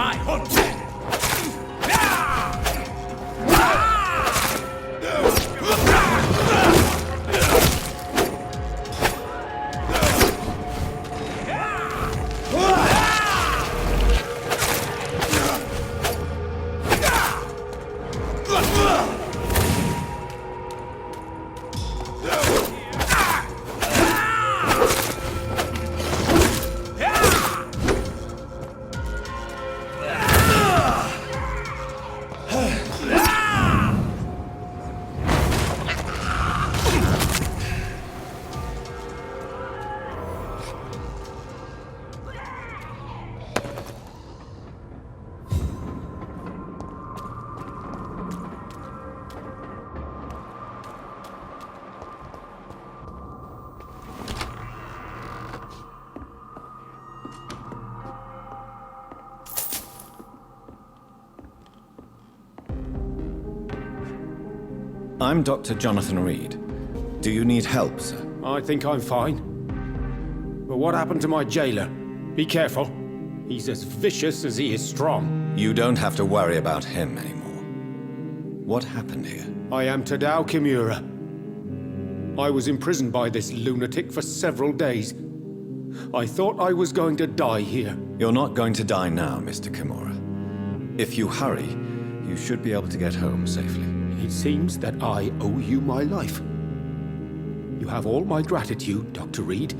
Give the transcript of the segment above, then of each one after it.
my hunting! I'm Dr. Jonathan Reed. Do you need help, sir? I think I'm fine. But what happened to my jailer? Be careful. He's as vicious as he is strong. You don't have to worry about him anymore. What happened here? I am Tadao Kimura. I was imprisoned by this lunatic for several days. I thought I was going to die here. You're not going to die now, Mr. Kimura. If you hurry, you should be able to get home safely. It seems that I owe you my life. You have all my gratitude, Dr. Reed,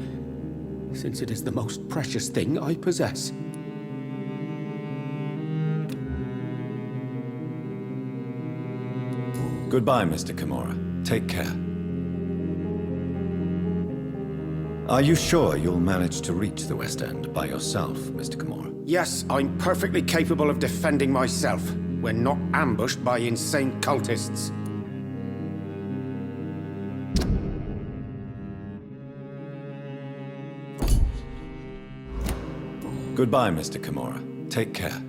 since it is the most precious thing I possess. Goodbye, Mr. Kimura. Take care. Are you sure you'll manage to reach the West End by yourself, Mr. Kimura? Yes, I'm perfectly capable of defending myself when not ambushed by insane cultists. Goodbye, Mr. Kimura. Take care.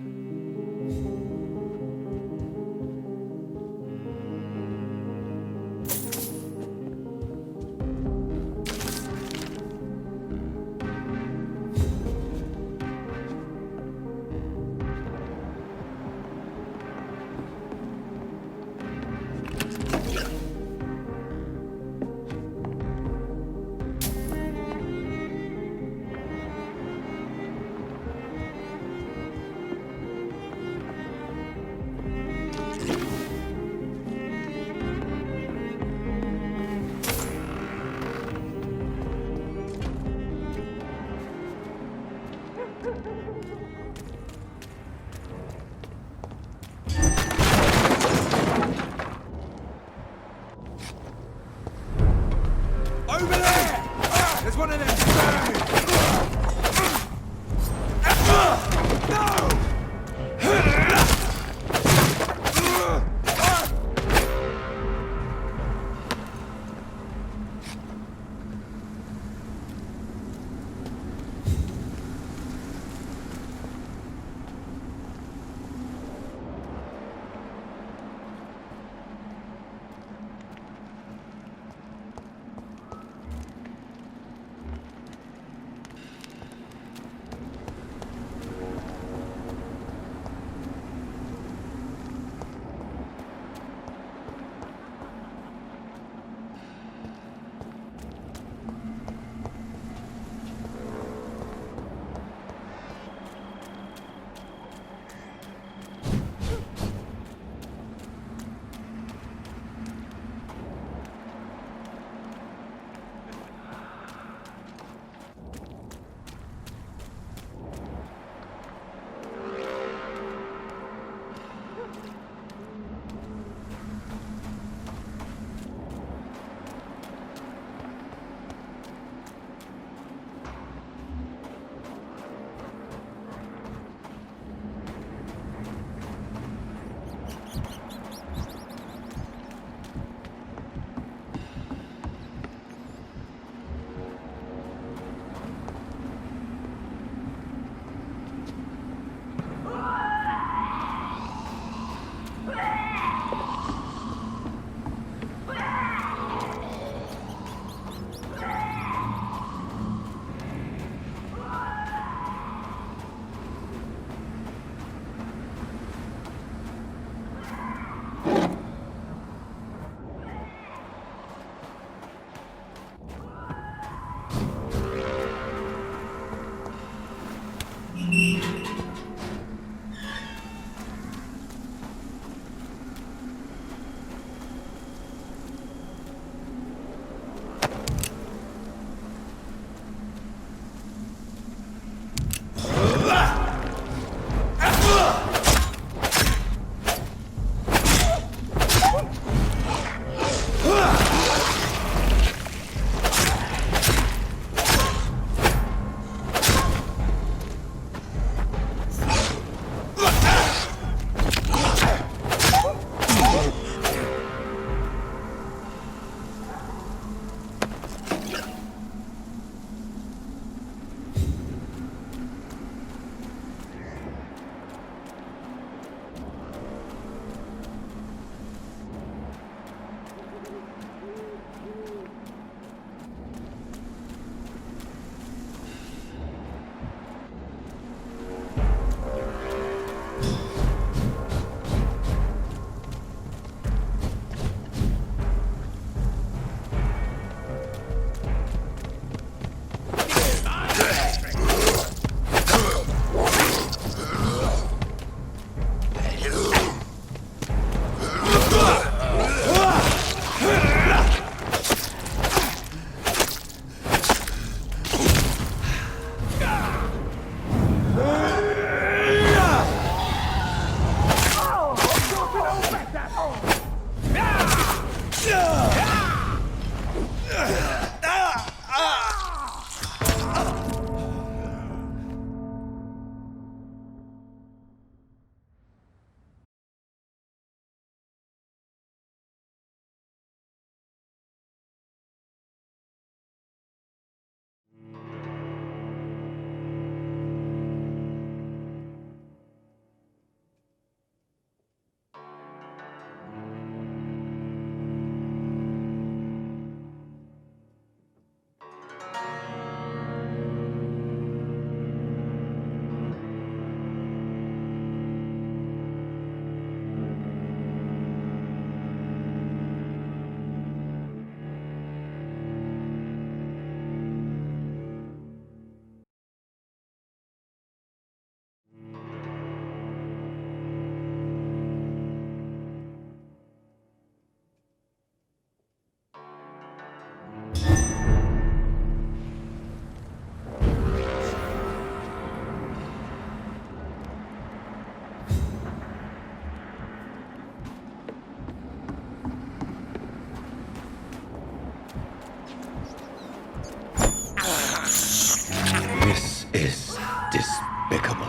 This is despicable.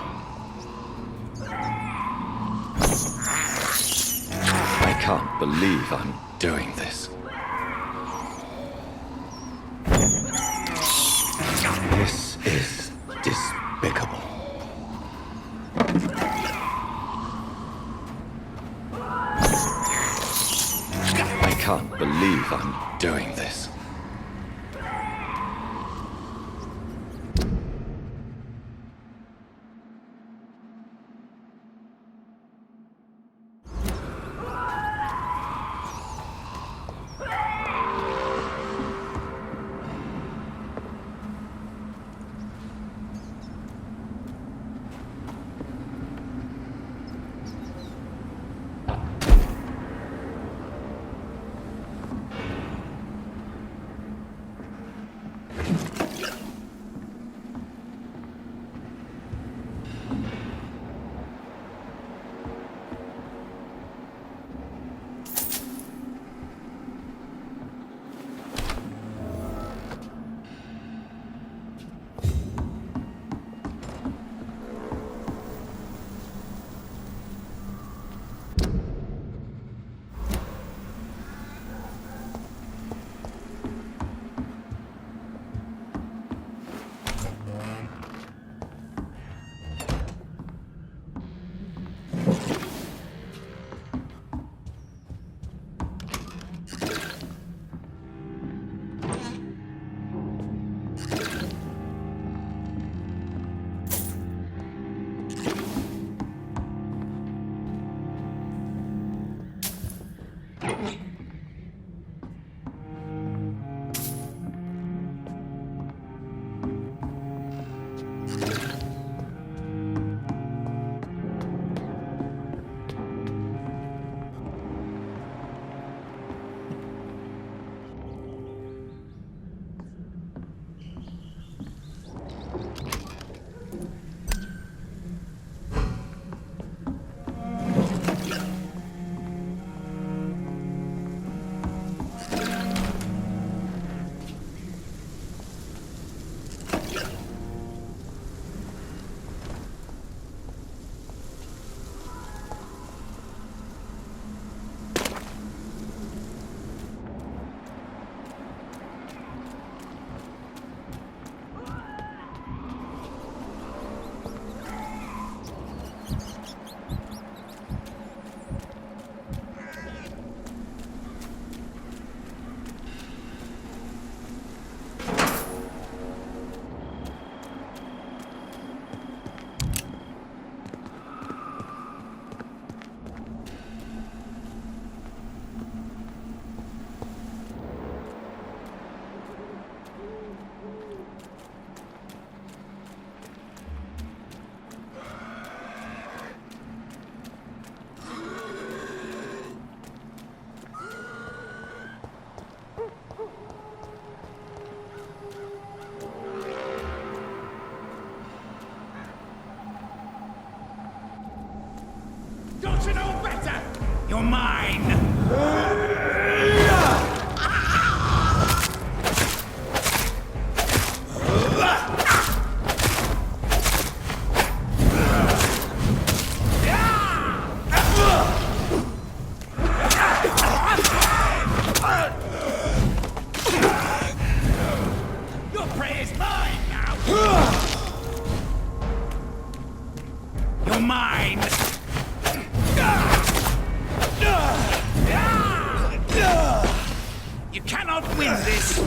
I can't believe I'm doing this. This is despicable. I can't believe I'm doing this. mine! Your prey is mine now! You're mine! You cannot win this!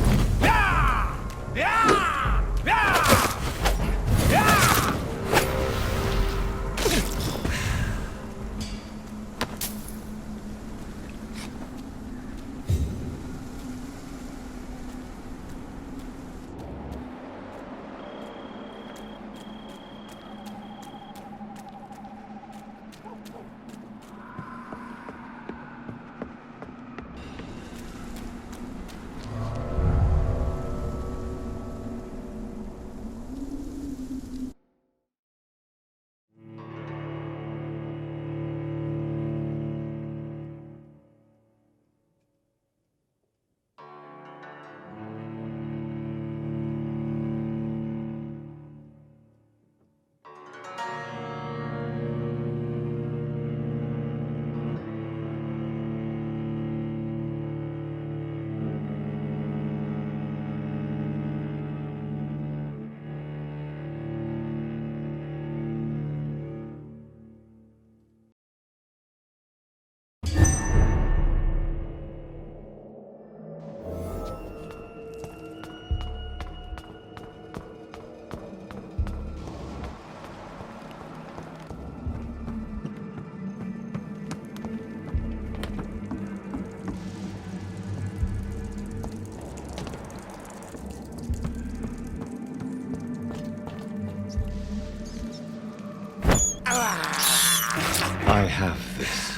I have this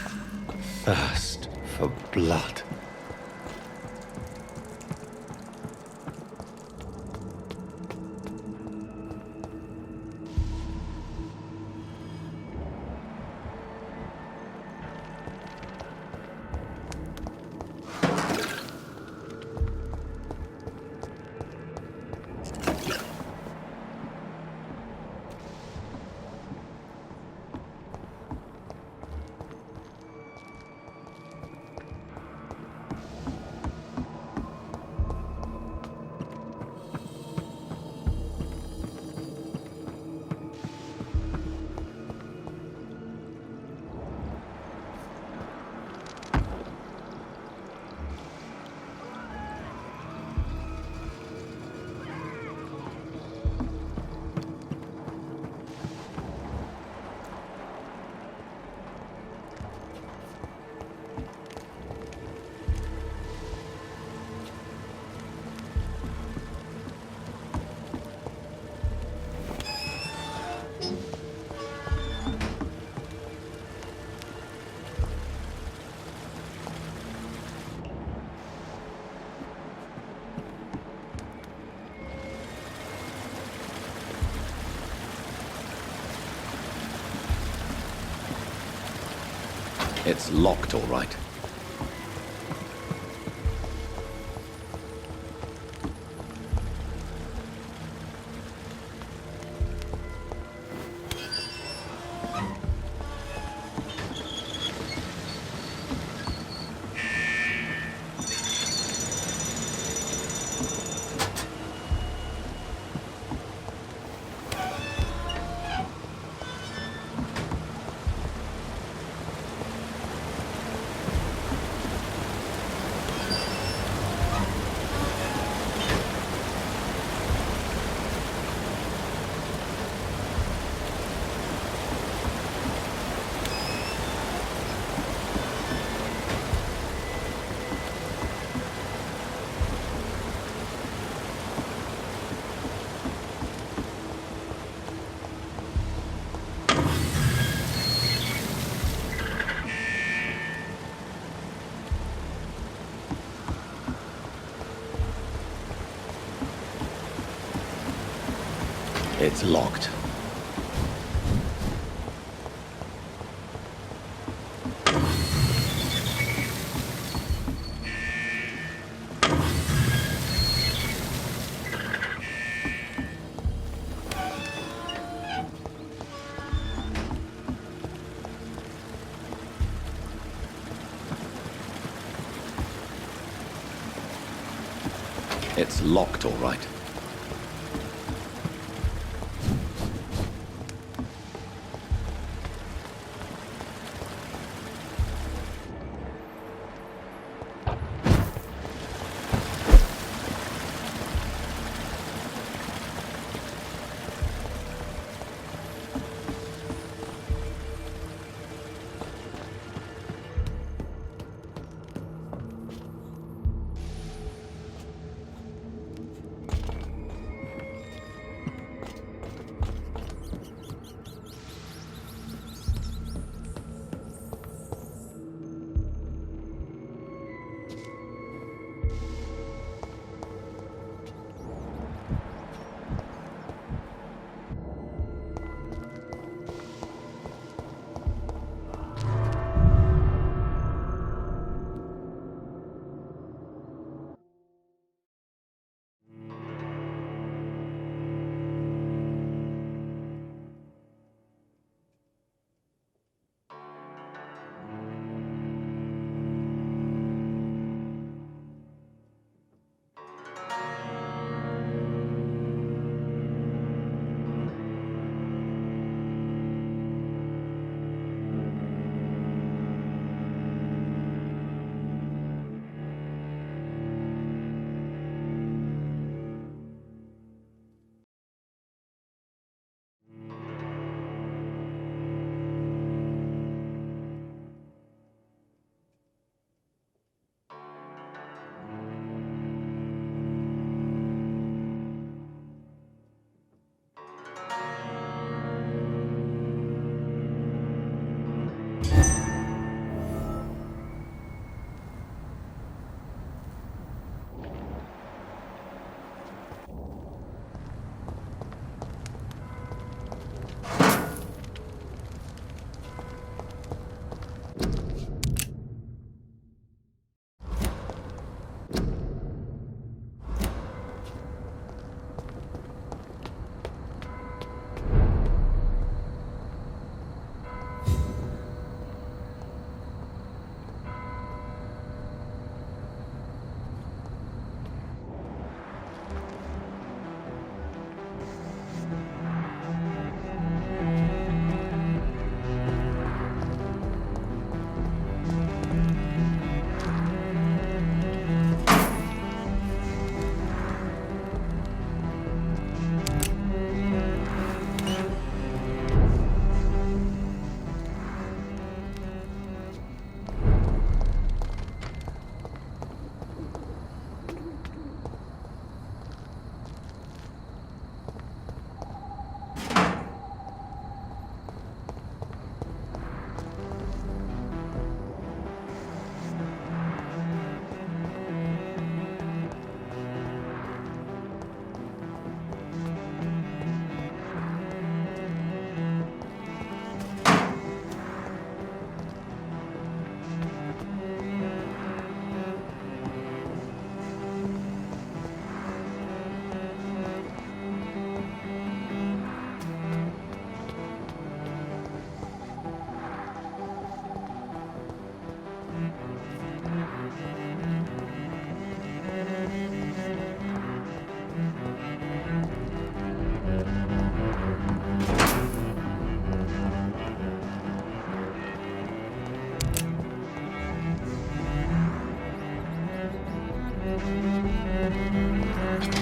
thirst for blood. It's locked, all right. It's locked. It's locked, all right.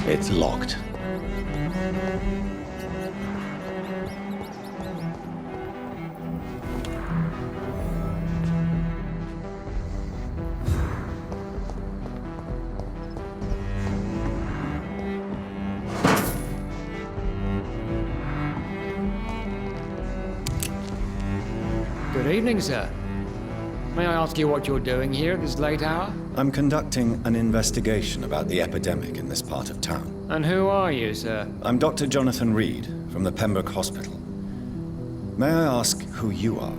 It's locked. Good evening, sir. May I ask you what you're doing here at this late hour? I'm conducting an investigation about the epidemic in this part of town. And who are you, sir? I'm Dr. Jonathan Reed from the Pembroke Hospital. May I ask who you are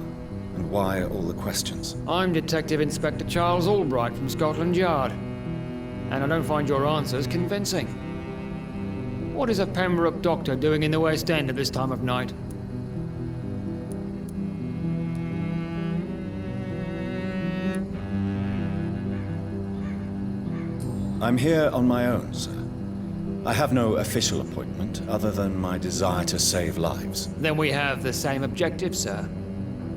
and why all the questions? I'm Detective Inspector Charles Albright from Scotland Yard. And I don't find your answers convincing. What is a Pembroke doctor doing in the West End at this time of night? I'm here on my own, sir. I have no official appointment other than my desire to save lives. Then we have the same objective, sir.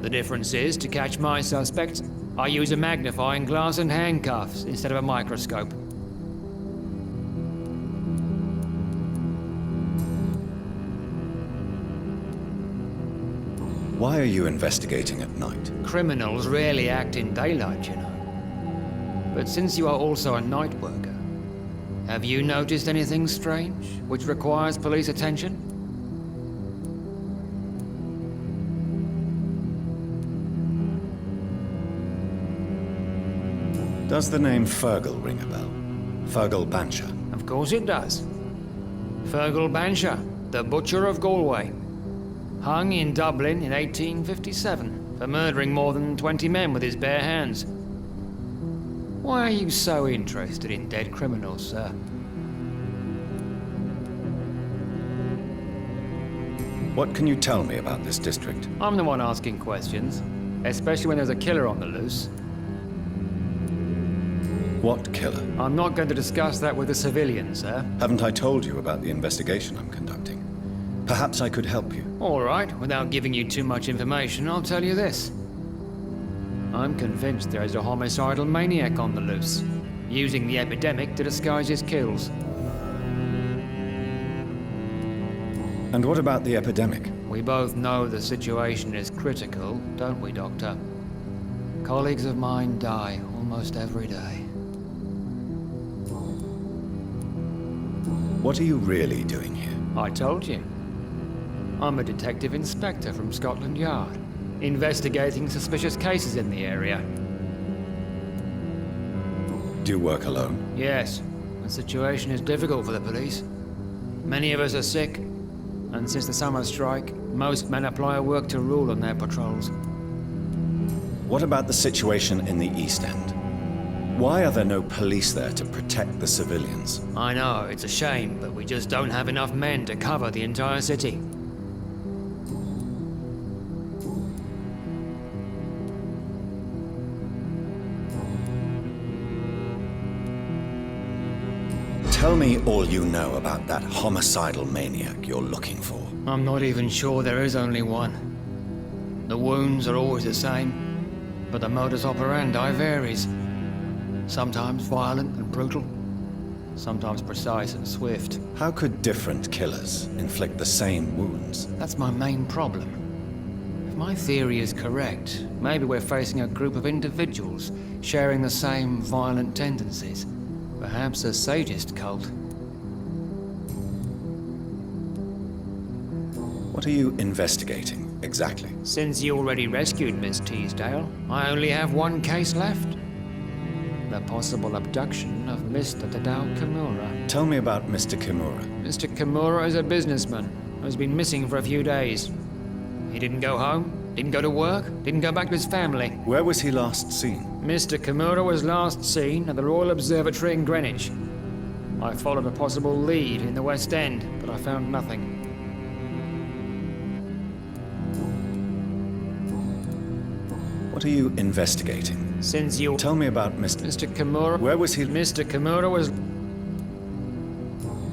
The difference is, to catch my suspects, I use a magnifying glass and handcuffs instead of a microscope. Why are you investigating at night? Criminals rarely act in daylight, you know. But since you are also a night worker, have you noticed anything strange which requires police attention? Does the name Fergal ring a bell? Fergal Bancher. Of course it does. Fergal Bancher, the Butcher of Galway. Hung in Dublin in 1857 for murdering more than 20 men with his bare hands. Why are you so interested in dead criminals, sir? What can you tell me about this district? I'm the one asking questions, especially when there's a killer on the loose. What killer? I'm not going to discuss that with the civilians, sir. Haven't I told you about the investigation I'm conducting? Perhaps I could help you. All right, without giving you too much information, I'll tell you this. I'm convinced there is a homicidal maniac on the loose, using the epidemic to disguise his kills. And what about the epidemic? We both know the situation is critical, don't we, Doctor? Colleagues of mine die almost every day. What are you really doing here? I told you. I'm a detective inspector from Scotland Yard, investigating suspicious cases in the area. Do you work alone? Yes, the situation is difficult for the police. Many of us are sick, and since the summer strike, most men apply a work to rule on their patrols. What about the situation in the East End? Why are there no police there to protect the civilians? I know, it's a shame, but we just don't have enough men to cover the entire city. Tell me all you know about that homicidal maniac you're looking for. I'm not even sure there is only one. The wounds are always the same, but the modus operandi varies. Sometimes violent and brutal, sometimes precise and swift. How could different killers inflict the same wounds? That's my main problem. If my theory is correct, maybe we're facing a group of individuals sharing the same violent tendencies. Perhaps a sadist cult. What are you investigating, exactly? Since you already rescued Miss Teasdale, I only have one case left. The possible abduction of Mr. Tadao Kimura. Tell me about Mr. Kimura. Mr. Kimura is a businessman who's been missing for a few days. He didn't go home, didn't go to work, didn't go back to his family. Where was he last seen? Mr. Kimura was last seen at the Royal Observatory in Greenwich. I followed a possible lead in the West End, but I found nothing. What are you investigating? Since you... Tell me about Mr. Kimura... Where was he? Mr. Kimura was...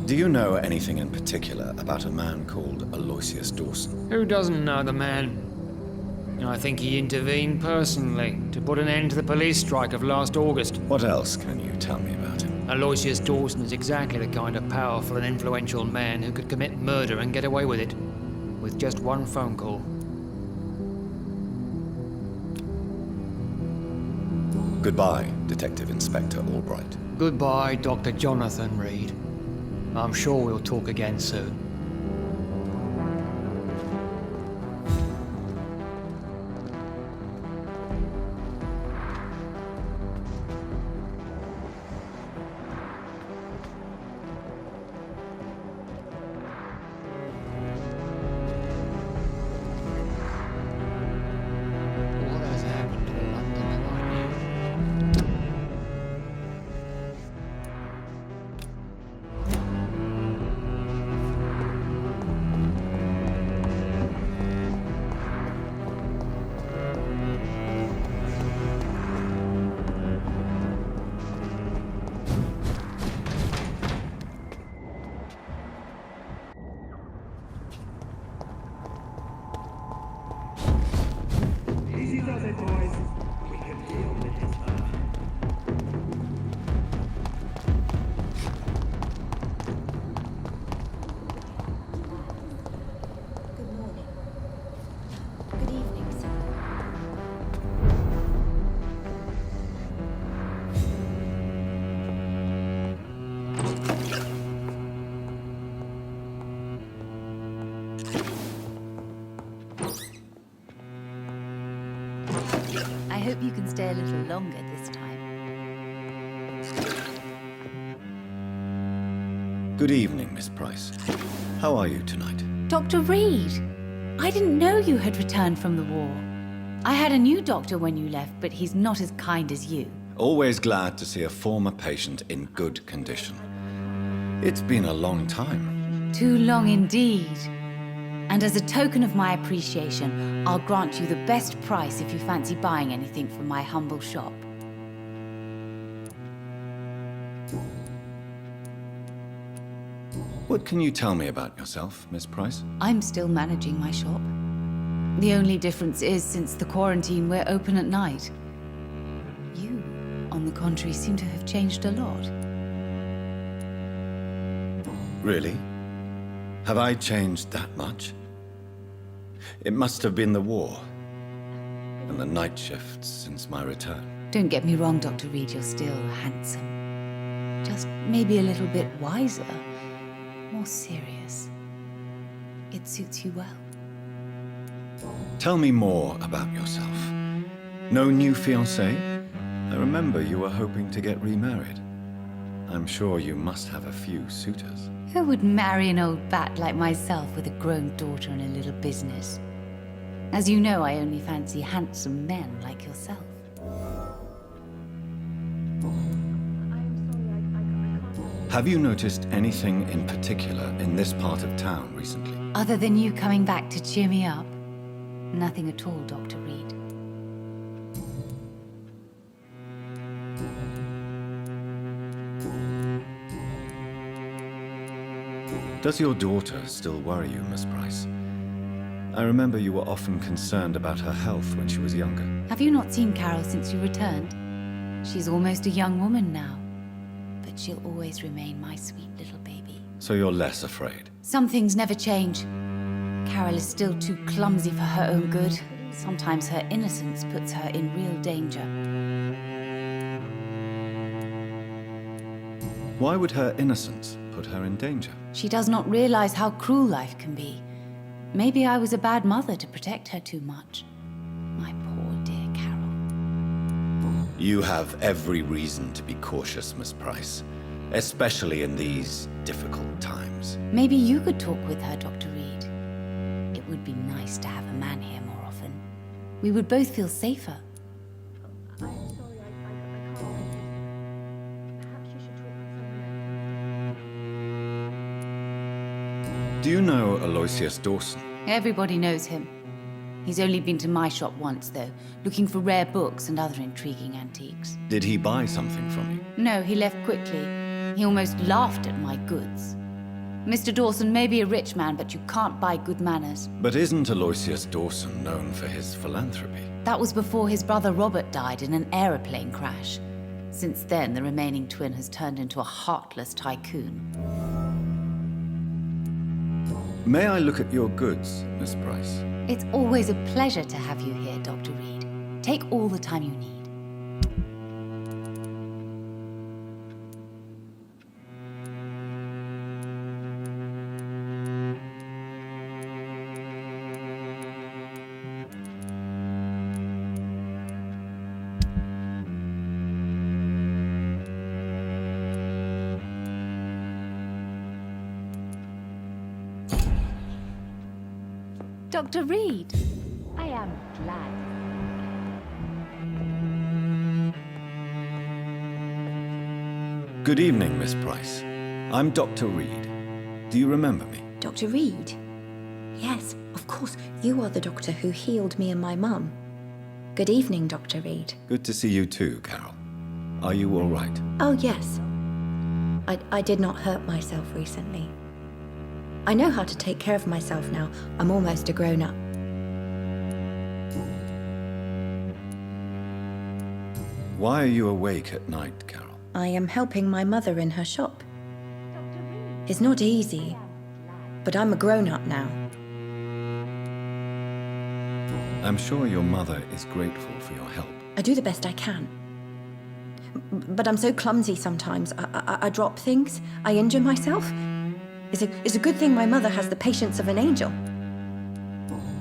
Do you know anything in particular about a man called Aloysius Dawson? Who doesn't know the man? I think he intervened personally to put an end to the police strike of last August. What else can you tell me about him? Aloysius Dawson is exactly the kind of powerful and influential man who could commit murder and get away with it, with just one phone call. Goodbye, Detective Inspector Albright. Goodbye, Dr. Jonathan Reed. I'm sure we'll talk again soon. What has happened to London and I knew? hope you can stay a little longer this time. Good evening, Miss Price. How are you tonight? Dr. Reed! I didn't know you had returned from the war. I had a new doctor when you left, but he's not as kind as you. Always glad to see a former patient in good condition. It's been a long time. Too long indeed. And as a token of my appreciation, I'll grant you the best price if you fancy buying anything from my humble shop. What can you tell me about yourself, Miss Price? I'm still managing my shop. The only difference is, since the quarantine, we're open at night. You, on the contrary, seem to have changed a lot. Really? Have I changed that much? It must have been the war and the night shifts since my return. Don't get me wrong, Dr. Reed, you're still handsome. Just maybe a little bit wiser, more serious. It suits you well. Tell me more about yourself. No new fiancé? I remember you were hoping to get remarried. I'm sure you must have a few suitors. Who would marry an old bat like myself with a grown daughter and a little business? As you know, I only fancy handsome men like yourself. Have you noticed anything in particular in this part of town recently? Other than you coming back to cheer me up? Nothing at all, Dr. Reed. Does your daughter still worry you, Miss Price? I remember you were often concerned about her health when she was younger. Have you not seen Carol since you returned? She's almost a young woman now, but she'll always remain my sweet little baby. So you're less afraid? Some things never change. Carol is still too clumsy for her own good. Sometimes her innocence puts her in real danger. Why would her innocence put her in danger? She does not realize how cruel life can be. Maybe I was a bad mother to protect her too much. My poor dear Carol. You have every reason to be cautious, Miss Price, especially in these difficult times. Maybe you could talk with her, Dr. Reed. It would be nice to have a man here more often. We would both feel safer. Do you know Aloysius Dawson? Everybody knows him. He's only been to my shop once, though, looking for rare books and other intriguing antiques. Did he buy something from you? No, he left quickly. He almost laughed at my goods. Mr. Dawson may be a rich man, but you can't buy good manners. But isn't Aloysius Dawson known for his philanthropy? That was before his brother Robert died in an aeroplane crash. Since then, the remaining twin has turned into a heartless tycoon. May I look at your goods, Miss Price? It's always a pleasure to have you here, Dr. Reed. Take all the time you need. Dr. Reed, I am glad. Good evening, Miss Price. I'm Dr. Reed. Do you remember me? Dr. Reed? Yes, of course. You are the doctor who healed me and my mum. Good evening, Dr. Reed. Good to see you too, Carol. Are you all right? Oh, yes. I did not hurt myself recently. I know how to take care of myself now. I'm almost a grown-up. Why are you awake at night, Carol? I am helping my mother in her shop. It's not easy, but I'm a grown-up now. I'm sure your mother is grateful for your help. I do the best I can. But I'm so clumsy sometimes. I drop things. I injure myself. It's a good thing my mother has the patience of an angel.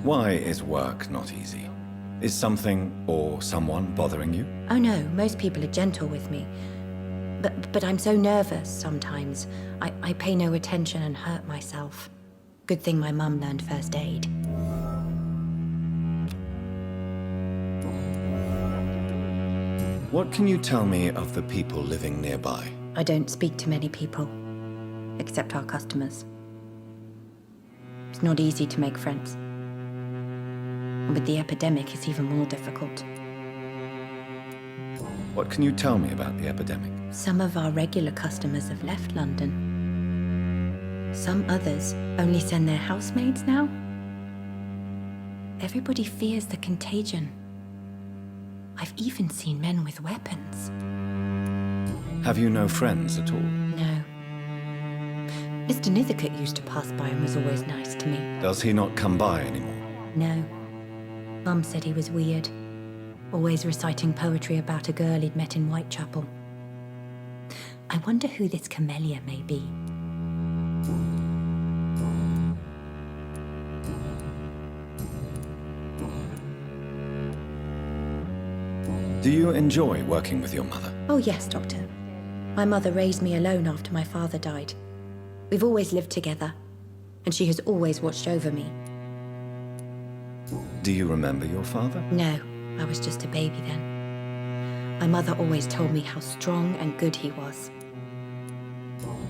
Why is work not easy? Is something or someone bothering you? Oh no, most people are gentle with me. But I'm so nervous sometimes. I pay no attention and hurt myself. Good thing my mum learned first aid. What can you tell me of the people living nearby? I don't speak to many people, except our customers. It's not easy to make friends. And with the epidemic, it's even more difficult. What can you tell me about the epidemic? Some of our regular customers have left London. Some others only send their housemaids now. Everybody fears the contagion. I've even seen men with weapons. Have you no friends at all? No. Mr. Nithercote used to pass by and was always nice to me. Does he not come by anymore? No. Mum said he was weird. Always reciting poetry about a girl he'd met in Whitechapel. I wonder who this camellia may be. Do you enjoy working with your mother? Oh yes, Doctor. My mother raised me alone after my father died. We've always lived together, and she has always watched over me. Do you remember your father? No, I was just a baby then. My mother always told me how strong and good he was.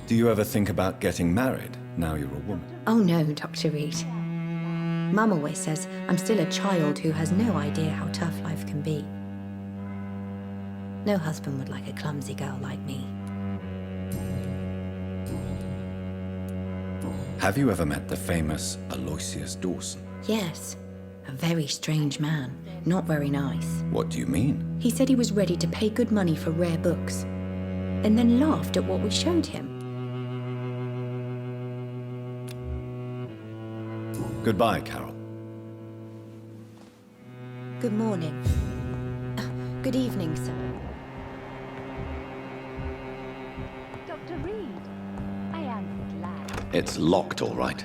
Do you ever think about getting married now you're a woman? Oh no, Dr. Reed. Mum always says I'm still a child who has no idea how tough life can be. No husband would like a clumsy girl like me. Have you ever met the famous Aloysius Dawson? Yes, a very strange man, not very nice. What do you mean? He said he was ready to pay good money for rare books, and then laughed at what we showed him. Goodbye, Carol. Good morning. Good evening, sir. Dr. Reed, I am glad. It's locked, all right.